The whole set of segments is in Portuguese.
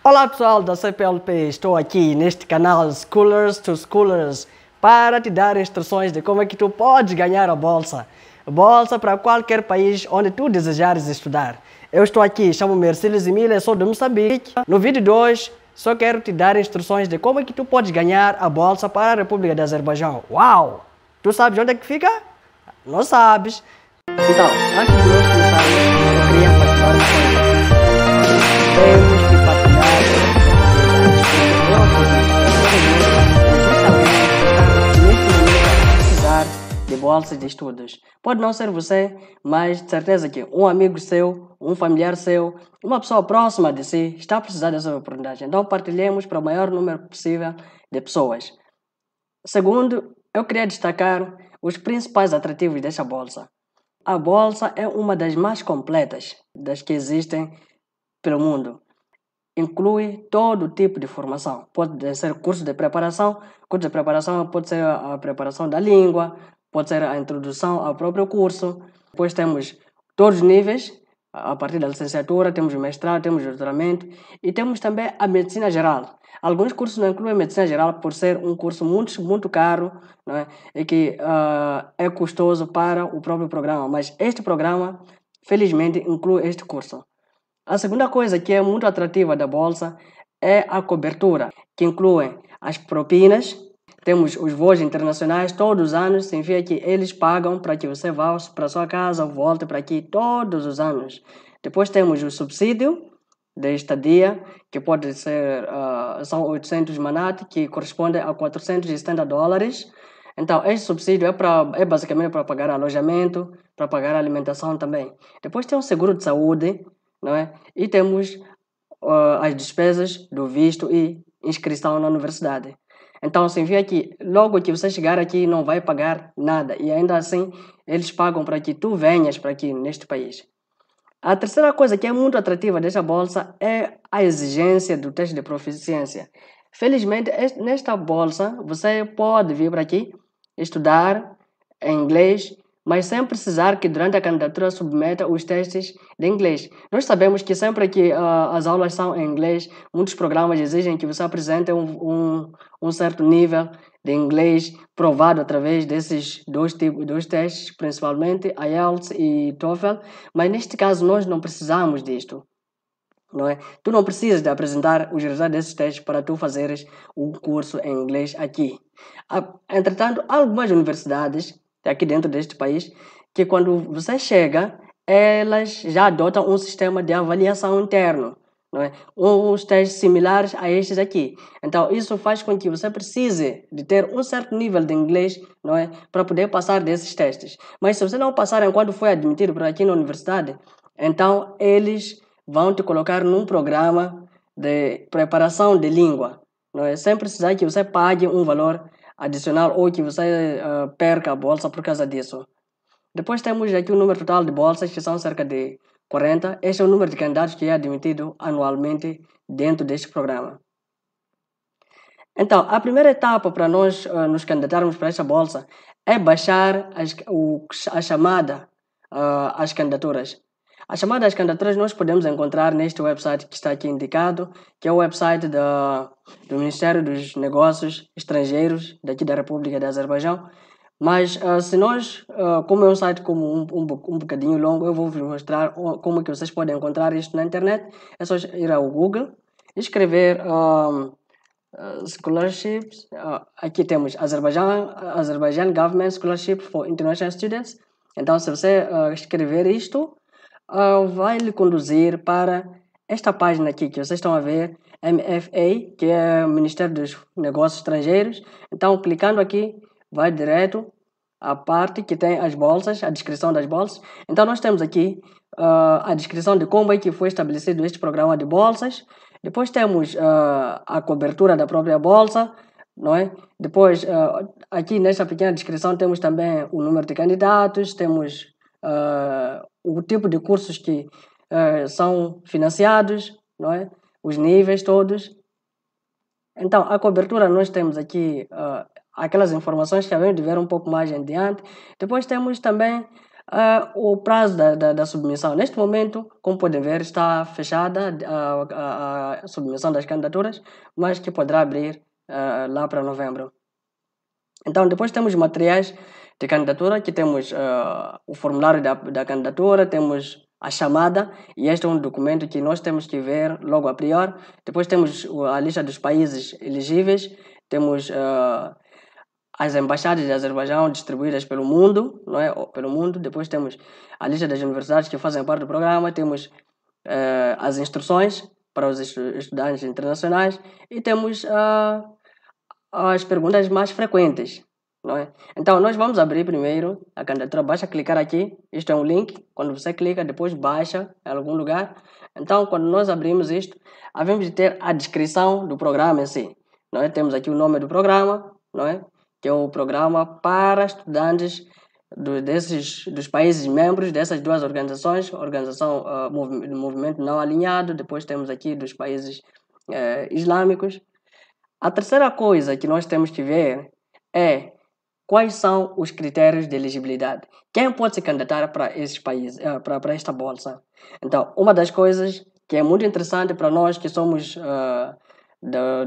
Olá pessoal da CPLP, estou aqui neste canal Schoolers to Schoolers para te dar instruções de como é que tu podes ganhar a bolsa. Bolsa para qualquer país onde tu desejares estudar. Eu estou aqui, chamo-me Ercílio Emília, sou de Moçambique. No vídeo de hoje, só quero te dar instruções de como é que tu podes ganhar a bolsa para a República do Azerbaijão. Uau! Tu sabes onde é que fica? Não sabes? Então, antes de nós começarmos, eu queria partilhar uma coisa. Temos que partilhar precisar de bolsas de estudos. Pode não ser você, mas de certeza que um amigo seu, um familiar seu, uma pessoa próxima de si está a precisar dessa oportunidade. Então partilhemos para o maior número possível de pessoas. Segundo, eu queria destacar os principais atrativos desta bolsa. A bolsa é uma das mais completas das que existem pelo mundo. Inclui todo tipo de formação. Pode ser curso de preparação pode ser a preparação da língua, pode ser a introdução ao próprio curso. Depois temos todos os níveis, a partir da licenciatura, temos o mestrado, temos o doutoramento e temos também a medicina geral. Alguns cursos não incluem medicina geral por ser um curso muito caro, não é? E que é custoso para o próprio programa, mas este programa, felizmente, inclui este curso. A segunda coisa que é muito atrativa da bolsa é a cobertura, que inclui as propinas. Temos os voos internacionais todos os anos, significa que eles pagam para que você vá para sua casa, volte para aqui todos os anos. Depois temos o subsídio de estadia, que pode ser, são 800 manat, que corresponde a $470. Então, este subsídio é basicamente para pagar alojamento, para pagar alimentação também. Depois tem o seguro de saúde, não é? E temos as despesas do visto e inscrição na universidade. Então, significa que logo que você chegar aqui não vai pagar nada e ainda assim eles pagam para que tu venhas para aqui neste país. A terceira coisa que é muito atrativa desta bolsa é a exigência do teste de proficiência. Felizmente, nesta bolsa você pode vir para aqui estudar em inglês, mas sem precisar que durante a candidatura submeta os testes de inglês. Nós sabemos que sempre que as aulas são em inglês, muitos programas exigem que você apresente um certo nível de inglês provado através desses dois testes, principalmente IELTS e TOEFL, mas neste caso nós não precisamos disto. Não é? Tu não precisas de apresentar os resultados desses testes para tu fazeres um curso em inglês aqui. Entretanto, há algumas universidades aqui dentro deste país que quando você chega, elas já adotam um sistema de avaliação interno, não é? Uns testes similares a estes aqui. Então, isso faz com que você precise de ter um certo nível de inglês, não é? Para poder passar desses testes. Mas se você não passar enquanto foi admitido por aqui na universidade, então eles vão te colocar num programa de preparação de língua, não é? Sem precisar que você pague um valor adicional ou que você perca a bolsa por causa disso. Depois temos aqui o número total de bolsas, que são cerca de 40. Este é o número de candidatos que é admitido anualmente dentro deste programa. Então, a primeira etapa para nós nos candidatarmos para esta bolsa é baixar a chamada às candidaturas. A chamada às candidaturas nós podemos encontrar neste website que está aqui indicado, que é o website do Ministério dos Negócios Estrangeiros daqui da República do Azerbaijão. Mas se nós, como é um site como um bocadinho longo, eu vou vos mostrar como que vocês podem encontrar isto na internet. É só ir ao Google, escrever scholarships. Aqui temos Azerbaijan Government Scholarship for International Students. Então, se você escrever isto, vai lhe conduzir para esta página aqui que vocês estão a ver, MFA, que é o Ministério dos Negócios Estrangeiros. Então, clicando aqui, vai direto à parte que tem as bolsas, a descrição das bolsas. Então, nós temos aqui a descrição de como é que foi estabelecido este programa de bolsas. Depois temos a cobertura da própria bolsa, não é? Depois, aqui nesta pequena descrição, temos também o número de candidatos, temos o tipo de cursos que são financiados, não é? Os níveis todos. Então, a cobertura nós temos aqui aquelas informações que havemos de ver um pouco mais adiante. Depois temos também O prazo da submissão, neste momento, como podem ver, está fechada a submissão das candidaturas, mas que poderá abrir lá para novembro. Então, depois temos materiais de candidatura, que temos o formulário da candidatura, temos a chamada, e este é um documento que nós temos que ver logo a priori. Depois temos a lista dos países elegíveis, temos as embaixadas de Azerbaijão distribuídas pelo mundo, não é? Pelo mundo. Depois temos a lista das universidades que fazem parte do programa, temos as instruções para os estudantes internacionais e temos as perguntas mais frequentes, não é? Então, nós vamos abrir primeiro a candidatura. Basta clicar aqui. Isto é um link. Quando você clica, depois baixa em algum lugar. Então, quando nós abrimos isto, havemos de ter a descrição do programa em si, não é? Temos aqui o nome do programa, não é? Que é o programa para estudantes dos países membros dessas duas organizações, Movimento Não Alinhado. Depois temos aqui dos países islâmicos. A terceira coisa que nós temos que ver é quais são os critérios de elegibilidade. Quem pode se candidatar para esses países, para esta bolsa? Então, uma das coisas que é muito interessante para nós que somos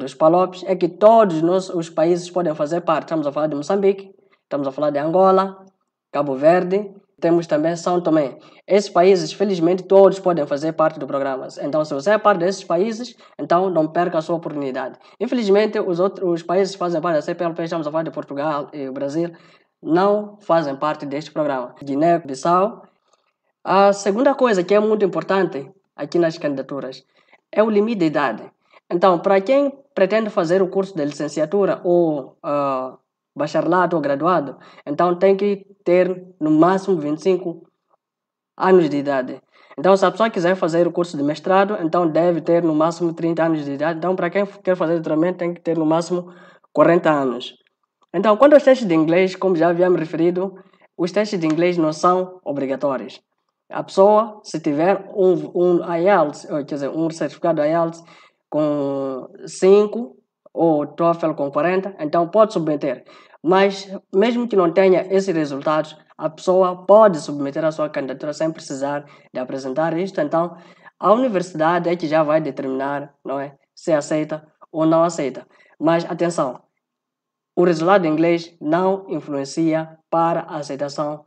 dos PALOPs é que todos os países podem fazer parte. Estamos a falar de Moçambique, estamos a falar de Angola, Cabo Verde, temos também São Tomé. Esses países, felizmente, todos podem fazer parte do programa. Então, se você é parte desses países, então não perca a sua oportunidade. Infelizmente, os países que fazem parte da CPLP, estamos a falar de Portugal e o Brasil, não fazem parte deste programa. Guiné-Bissau. A segunda coisa que é muito importante aqui nas candidaturas é o limite de idade. Então, para quem pretende fazer o curso de licenciatura ou bacharelato ou graduado, então tem que ter no máximo 25 anos de idade. Então, se a pessoa quiser fazer o curso de mestrado, então deve ter no máximo 30 anos de idade. Então, para quem quer fazer doutoramento, tem que ter no máximo 40 anos. Então, quanto aos testes de inglês, como já havíamos referido, os testes de inglês não são obrigatórios. A pessoa, se tiver um IELTS, quer dizer, um certificado IELTS com 5 ou TOEFL com 40, então pode submeter. Mas, mesmo que não tenha esses resultados, a pessoa pode submeter a sua candidatura sem precisar de apresentar isto. Então, a universidade é que já vai determinar, não é, se aceita ou não aceita. Mas, atenção, o resultado em inglês não influencia para a aceitação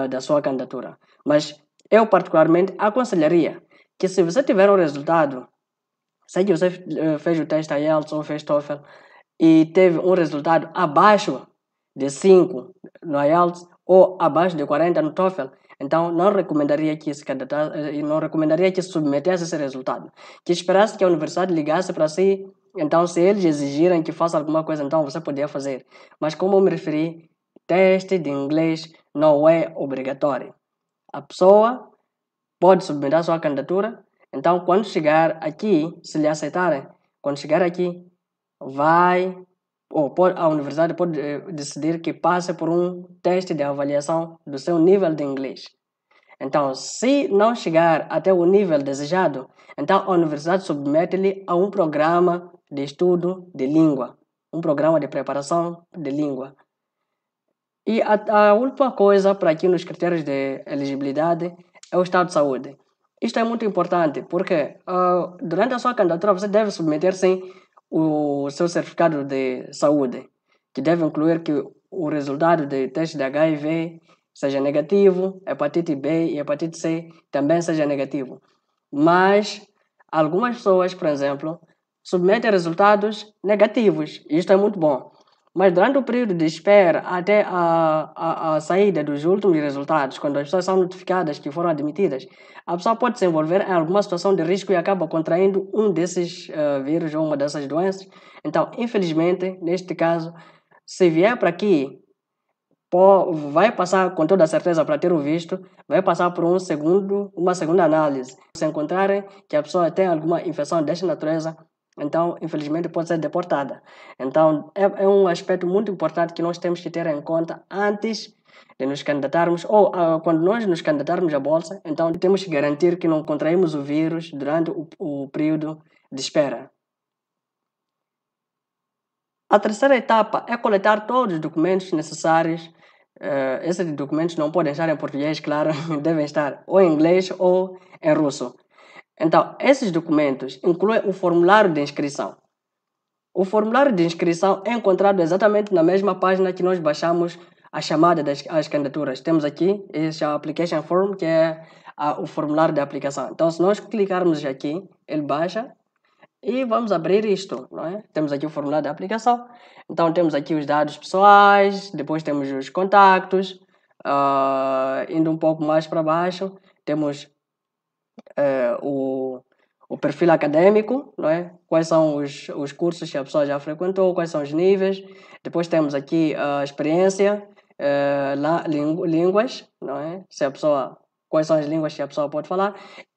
da sua candidatura. Mas eu, particularmente, aconselharia que, se você tiver um resultado, sei que você fez o teste IELTS ou fez TOEFL e teve um resultado abaixo de 5 no IELTS ou abaixo de 40 no TOEFL, então não recomendaria que se submetesse esse resultado. Que esperasse que a universidade ligasse para si. Então, se eles exigirem que faça alguma coisa, então você poderia fazer. Mas, como eu me referi, teste de inglês não é obrigatório. A pessoa pode submeter a sua candidatura. Então, quando chegar aqui, se lhe aceitarem, quando chegar aqui, a universidade pode decidir que passe por um teste de avaliação do seu nível de inglês. Então, se não chegar até o nível desejado, então a universidade submete-lhe a um programa de estudo de língua, um programa de preparação de língua. E a última coisa para aqui nos critérios de elegibilidade é o estado de saúde. Isto é muito importante porque durante a sua candidatura você deve submeter sim o seu certificado de saúde, que deve incluir que o resultado de teste de HIV seja negativo, hepatite B e hepatite C também seja negativo. Mas algumas pessoas, por exemplo, submetem resultados negativos. Isto é muito bom. Mas durante o período de espera até a saída dos últimos resultados, quando as pessoas são notificadas que foram admitidas, a pessoa pode se envolver em alguma situação de risco e acaba contraindo um desses vírus ou uma dessas doenças. Então, infelizmente, neste caso, se vier para aqui, vai passar com toda certeza para ter o visto, vai passar por uma segunda análise. Se encontrarem que a pessoa tem alguma infecção desta natureza, então, infelizmente, pode ser deportada. Então, é um aspecto muito importante que nós temos que ter em conta antes de nos candidatarmos, ou quando nós nos candidatarmos à bolsa, então temos que garantir que não contraímos o vírus durante o período de espera. A terceira etapa é coletar todos os documentos necessários esses documentos não podem estar em português, claro, devem estar ou em inglês ou em russo. Então, esses documentos incluem o formulário de inscrição. O formulário de inscrição é encontrado exatamente na mesma página que nós baixamos a chamada das candidaturas. Temos aqui esse application form, que é o formulário de aplicação. Então, se nós clicarmos aqui, ele baixa e vamos abrir isto, não é? Temos aqui o formulário de aplicação. Então, temos aqui os dados pessoais, depois temos os contactos, indo um pouco mais para baixo, temos o perfil acadêmico, não é? Quais são os cursos que a pessoa já frequentou, quais são os níveis. Depois temos aqui a experiência, línguas, não é? Se a pessoa, quais são as línguas que a pessoa pode falar.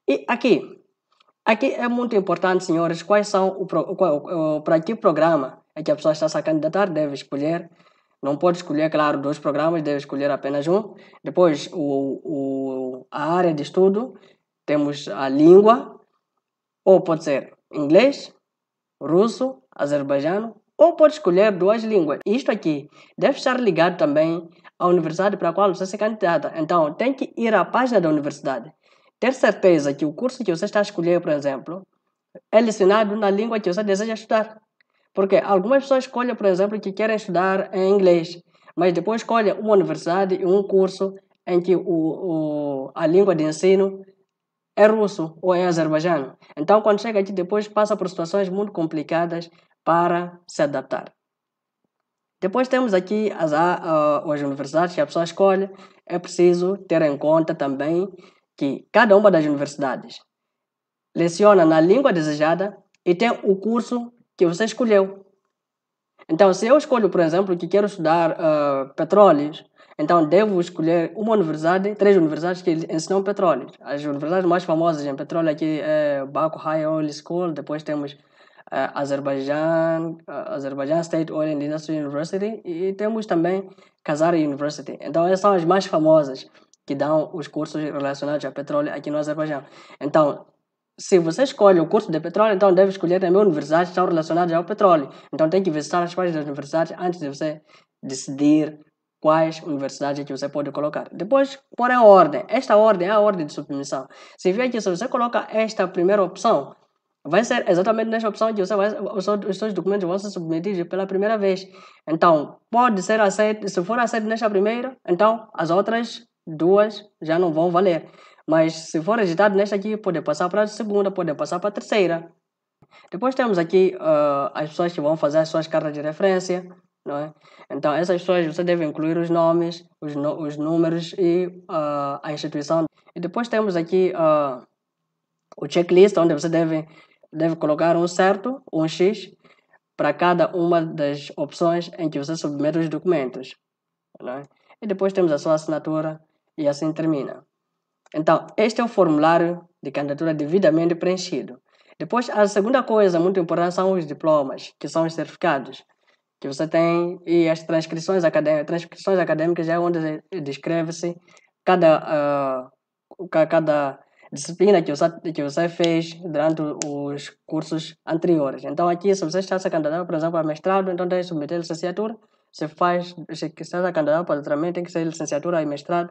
E aqui é muito importante, senhores, quais são para que programa é que a pessoa está a se candidatar, deve escolher. Não pode escolher, claro, 2 programas, deve escolher apenas um. Depois, a área de estudo, temos a língua, ou pode ser inglês, russo, azerbaijano, ou pode escolher 2 línguas. Isto aqui deve estar ligado também à universidade para a qual você se candidata. Então, tem que ir à página da universidade. Ter certeza que o curso que você está a escolher, por exemplo, é lecionado na língua que você deseja estudar. Porque algumas pessoas escolhem, por exemplo, que querem estudar em inglês, mas depois escolhem uma universidade e um curso em que a língua de ensino é russo ou é azerbaijano. Então, quando chega aqui, depois passa por situações muito complicadas para se adaptar. Depois temos aqui as universidades que a pessoa escolhe. É preciso ter em conta também que cada uma das universidades leciona na língua desejada e tem o curso que você escolheu. Então, se eu escolho, por exemplo, que quero estudar petróleos, então devo escolher uma universidade, 3 universidades que ensinam petróleo. As universidades mais famosas em petróleo aqui é Baku High Oil School, depois temos Azerbaijan State Oil and Industry University e temos também Khazar University. Então, essas são as mais famosas que dão os cursos relacionados a petróleo aqui no Azerbaijão. Então, se você escolhe o curso de petróleo, então deve escolher também universidades que estão relacionadas ao petróleo. Então tem que visitar as páginas das universidades antes de você decidir quais universidades que você pode colocar. Depois, pôr em ordem. Esta ordem é a ordem de submissão. Significa que se você coloca esta primeira opção, vai ser exatamente nesta opção que os seus documentos vão ser submetidos pela primeira vez. Então, pode ser aceito, se for aceito nesta primeira, então as outras 2 já não vão valer. Mas se for registrado nesta aqui, pode passar para a segunda, pode passar para a terceira. Depois temos aqui as pessoas que vão fazer as suas cartas de referência, não é? Então, essas pessoas você deve incluir os nomes, os números e a instituição. E depois temos aqui o checklist, onde você deve colocar um certo, um X, para cada uma das opções em que você submete os documentos, não é? E depois temos a sua assinatura e assim termina. Então, este é o formulário de candidatura devidamente preenchido. Depois, a segunda coisa muito importante são os diplomas, que são os certificados que você tem, e as transcrições acadêmicas. Transcrições acadêmicas é onde descreve-se cada disciplina que você fez durante os cursos anteriores. Então, aqui, se você está se candidatando, por exemplo, a mestrado, então tem que submeter a licenciatura. Se está se candidatando para doutoramento, tem que ser licenciatura e mestrado.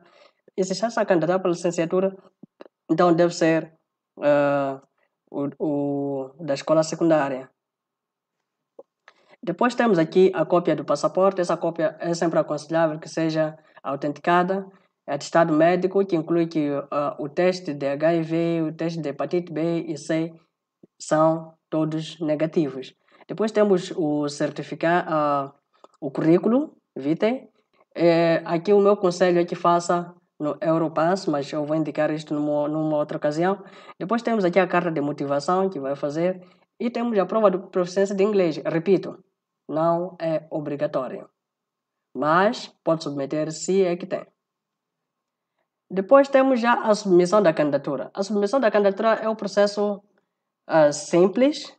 E se está se candidatando para licenciatura, então deve ser da escola secundária. Depois temos aqui a cópia do passaporte. Essa cópia é sempre aconselhável que seja autenticada. É atestado médico, que inclui que o teste de HIV, o teste de hepatite B e C são todos negativos. Depois temos o certificado, o currículo vitae. Aqui o meu conselho é que faça no Europass, mas eu vou indicar isto numa outra ocasião. Depois temos aqui a carta de motivação que vai fazer e temos a prova de proficiência de inglês. Repito, não é obrigatório, mas pode submeter se é que tem. Depois temos já a submissão da candidatura. A submissão da candidatura é um processo simples.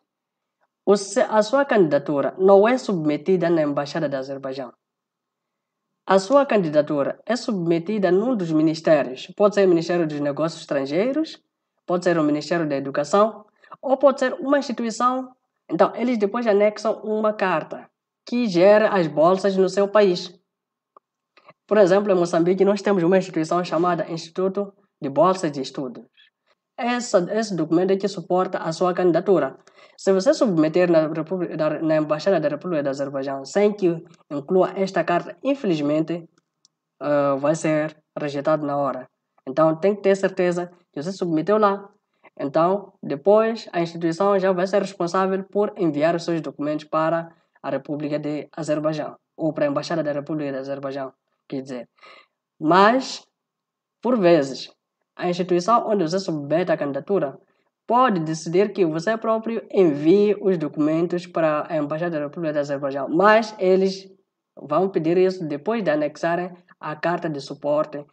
A sua candidatura não é submetida na Embaixada do Azerbaijão. A sua candidatura é submetida num dos ministérios. Pode ser o Ministério dos Negócios Estrangeiros, pode ser o Ministério da Educação, ou pode ser uma instituição. Então, eles depois anexam uma carta que gera as bolsas no seu país. Por exemplo, em Moçambique, nós temos uma instituição chamada Instituto de Bolsas de Estudos. Esse documento é que suporta a sua candidatura. Se você submeter na Embaixada da República do Azerbaijão sem que inclua esta carta, infelizmente, vai ser rejeitado na hora. Então, tem que ter certeza que você submeteu lá. Então, depois, a instituição já vai ser responsável por enviar os seus documentos para a República de Azerbaijão, ou para a Embaixada da República do Azerbaijão, quer dizer. Mas, por vezes, a instituição onde você submete a candidatura pode decidir que você próprio envie os documentos para a Embaixada da República do Azerbaijão, mas eles vão pedir isso depois de anexarem a carta de suporte.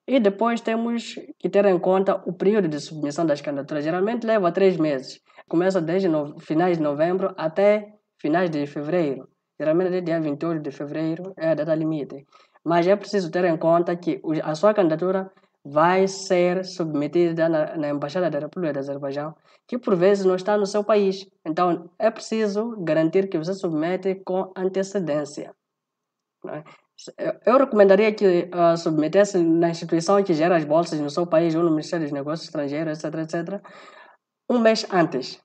E depois temos que ter em conta o período de submissão das candidaturas. Geralmente leva 3 meses. Começa desde finais de novembro até finais de fevereiro. Geralmente até dia 28 de fevereiro é a data limite. Mas é preciso ter em conta que a sua candidatura vai ser submetida na Embaixada da República do Azerbaijão, que por vezes não está no seu país. Então é preciso garantir que você submete com antecedência. Eu recomendaria que submetesse na instituição que gera as bolsas no seu país ou no Ministério dos Negócios Estrangeiros, etc, etc, um mês antes,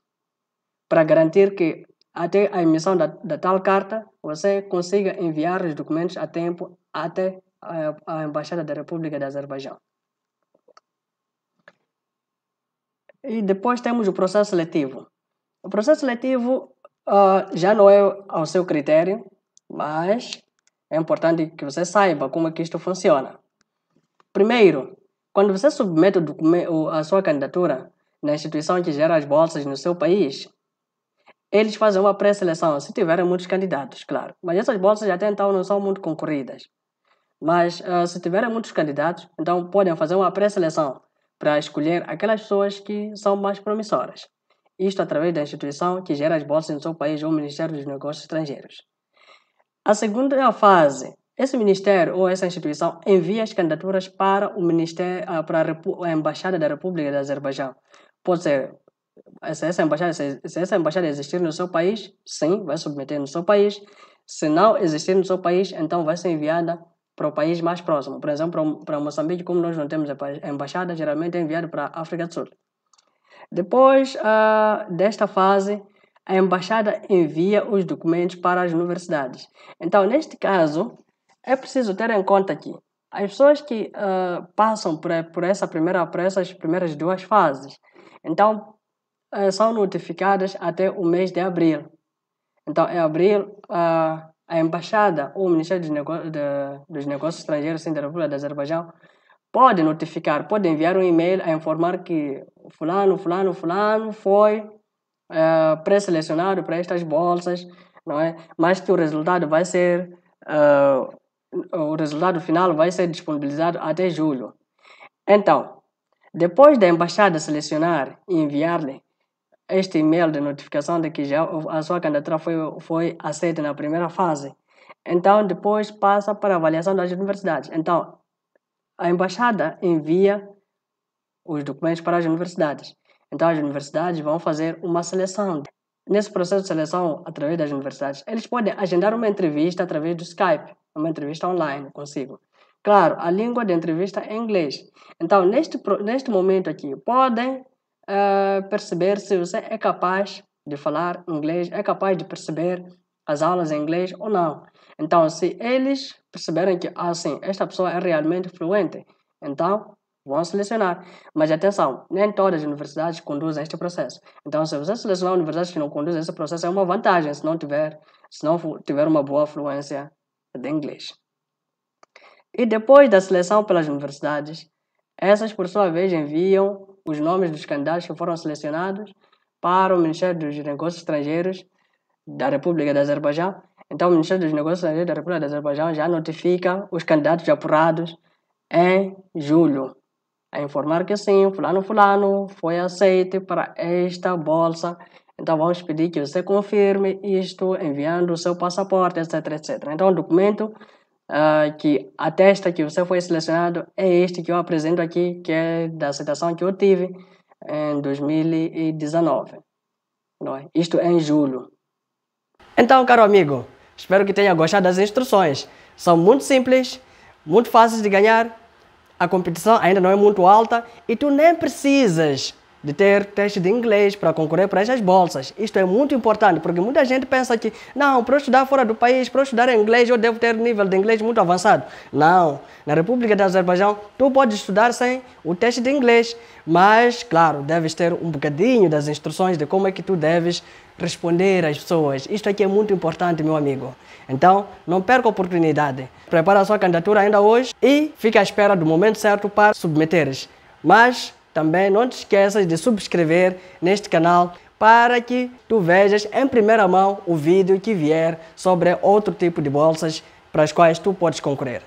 para garantir que até a emissão da tal carta você consiga enviar os documentos a tempo até a Embaixada da República do Azerbaijão. E depois temos o processo seletivo. O processo seletivo já não é ao seu critério, mas é importante que você saiba como é que isto funciona. Primeiro, quando você submete a sua candidatura na instituição que gera as bolsas no seu país, eles fazem uma pré-seleção, se tiverem muitos candidatos, claro. Mas essas bolsas até então não são muito concorridas. Mas se tiverem muitos candidatos, então podem fazer uma pré-seleção para escolher aquelas pessoas que são mais promissoras. Isto através da instituição que gera as bolsas no seu país ou o Ministério dos Negócios Estrangeiros. A segunda fase, esse ministério ou essa instituição envia as candidaturas para o ministério, para a Embaixada da República do Azerbaijão. Pode ser, se essa embaixada existir no seu país, sim, vai submeter no seu país. Se não existir no seu país, então vai ser enviada para o país mais próximo. Por exemplo, para Moçambique, como nós não temos a embaixada, geralmente é enviado para a África do Sul. Depois desta fase, a embaixada envia os documentos para as universidades. Então, neste caso, é preciso ter em conta que as pessoas que passam por essas primeiras 2 fases, então, são notificadas até o mês de abril. Então, em abril, a embaixada ou o Ministério dos Negócios Estrangeiros da República do Azerbaijão pode enviar um e-mail a informar que fulano foi pré-selecionado para estas bolsas, não é? Mas que o resultado final vai ser disponibilizado até julho. Então, depois da embaixada selecionar e enviar-lhe este e-mail de notificação de que já a sua candidatura foi aceita na primeira fase, então depois passa para a avaliação das universidades. Então, a embaixada envia os documentos para as universidades. Então, as universidades vão fazer uma seleção. Nesse processo de seleção, através das universidades, eles podem agendar uma entrevista através do Skype, uma entrevista online consigo. Claro, a língua de entrevista é inglês. Então, neste momento aqui, podem perceber se você é capaz de falar inglês, é capaz de perceber as aulas em inglês ou não. Então, se eles perceberem que, sim, esta pessoa é realmente fluente, então vão selecionar. Mas atenção, nem todas as universidades conduzem este processo. Então, se você selecionar universidades que não conduzem esse processo, é uma vantagem se não tiver uma boa fluência de inglês. E depois da seleção pelas universidades, essas, por sua vez, enviam os nomes dos candidatos que foram selecionados para o Ministério dos Negócios Estrangeiros da República do Azerbaijão. Então, o Ministério dos Negócios Estrangeiros da República do Azerbaijão já notifica os candidatos apurados em julho, a informar que sim, fulano foi aceito para esta bolsa. Então, vamos pedir que você confirme isto enviando o seu passaporte, etc, etc. Então, o documento que atesta que você foi selecionado é este que eu apresento aqui, que é da aceitação que eu tive em 2019. Não é? Isto é em julho. Então, caro amigo, espero que tenha gostado das instruções. São muito simples, muito fáceis de ganhar, a competição ainda não é muito alta e tu nem precisas de ter teste de inglês para concorrer para essas bolsas. Isto é muito importante, porque muita gente pensa que, não, para eu estudar fora do país, para eu estudar inglês, eu devo ter nível de inglês muito avançado. Não, na República do Azerbaijão, tu podes estudar sem o teste de inglês, mas, claro, deves ter um bocadinho das instruções de como é que tu deves responder às pessoas. Isto aqui é muito importante, meu amigo. Então, não perca a oportunidade. Prepara a sua candidatura ainda hoje e fica à espera do momento certo para submeteres. Mas também não te esqueças de subscrever neste canal para que tu vejas em primeira mão o vídeo que vier sobre outro tipo de bolsas para as quais tu podes concorrer.